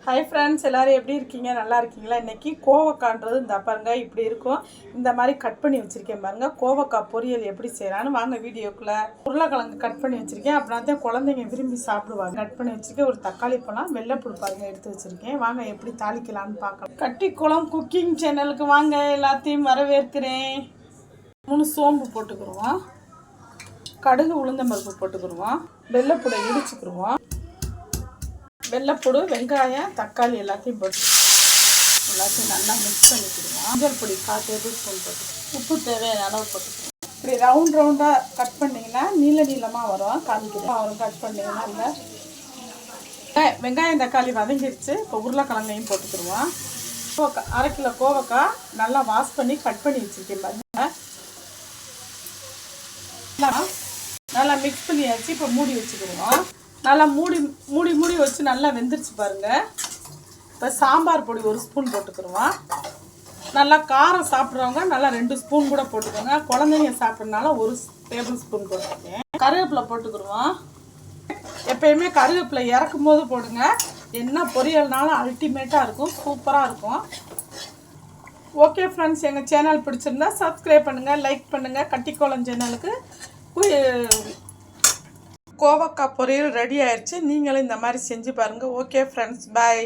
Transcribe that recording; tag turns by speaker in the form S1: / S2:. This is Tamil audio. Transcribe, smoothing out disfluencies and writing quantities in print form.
S1: ஹாய் ஃப்ரெண்ட்ஸ், எல்லோரும் எப்படி இருக்கீங்க? நல்லா இருக்கீங்களா? இன்றைக்கி கோவக்கான்றது இந்த பாருங்க இப்படி இருக்கும். இந்த மாதிரி கட் பண்ணி வச்சுருக்கேன் பாருங்கள். கோவக்காய் பொரியல் எப்படி செய்யலான்னு வாங்க வீடியோக்குள்ளே. உருளைக்கிழங்கு கட் பண்ணி வச்சுருக்கேன். அப்படின்னா தான் குழந்தைங்க விரும்பி சாப்பிடுவாங்க. கட் பண்ணி வச்சுருக்கேன். ஒரு தக்காளி பழம், வெள்ளைப்பூடு பாருங்க எடுத்து வச்சுருக்கேன். வாங்க எப்படி தாளிக்கலான்னு பார்க்கலாம். கட்டிக்குளம் குக்கிங் சேனலுக்கு வாங்க, எல்லாத்தையும் வரவேற்கிறேன். 3 சோம்பு போட்டுக்கிடுவோம். கடுகு உளுந்தம் பருப்பு போட்டுக்கிடுவோம். வெள்ளைப்பூடை இடிச்சுக்கிடுவோம். வெள்ளைப்பூடு, வெங்காயம், தக்காளி எல்லாத்தையும் போட்டு எல்லாத்தையும் நல்லா மிக்ஸ் பண்ணிக்கிடுவோம். மஞ்சள் பொடி 1/4 டேபிள் ஸ்பூன் போட்டு, உப்பு தேவையான அளவு போட்டுக்கிடுவோம். இப்படி ரவுண்டாக கட் பண்ணிங்கன்னா நீளமாக வரும். காமிக்கிறேன் வரும். கட் பண்ணிங்கன்னா இல்லை வெங்காயம் தக்காளி வதங்கிடுச்சு. இப்போ உருளைக்கிழங்கையும் போட்டுக்கிடுவோம். 1/2 கிலோ கோவக்காய் நல்லா வாஷ் பண்ணி கட் பண்ணி வச்சுருக்கேன் பாருங்க. நல்லா மிக்ஸ் பண்ணியாச்சு. இப்போ மூடி வச்சுக்கிடுவோம். நல்லா மூடி வச்சு நல்லா வெந்துருச்சு பாருங்கள். இப்போ சாம்பார் பொடி 1 ஸ்பூன் போட்டுக்கிடுவோம். நல்லா காரம் சாப்பிட்றவங்க நல்லா 2 ஸ்பூன் கூட போட்டுக்கோங்க. குழந்தைங்க சாப்பிட்றதுனால 1 டேபிள் ஸ்பூன் போட்டுருக்கேன். கருவேப்பிலை போட்டுக்கிடுவோம். எப்பயுமே கருவேப்பிலை இறக்கும் போது போடுங்க. என்ன பொரியல்னாலும் அல்டிமேட்டாக இருக்கும், சூப்பராக இருக்கும். ஓகே ஃப்ரெண்ட்ஸ், எங்கள் சேனல் பிடிச்சிருந்தா சப்ஸ்கிரைப் பண்ணுங்கள், லைக் பண்ணுங்கள். கட்டிக்குளம் சேனலுக்கு கோவக்காய் பொரியல் ரெடி ஆயிடுச்சு. நீங்களும் இந்த மாதிரி செஞ்சு பாருங்கள். ஓகே ஃப்ரெண்ட்ஸ், பாய்.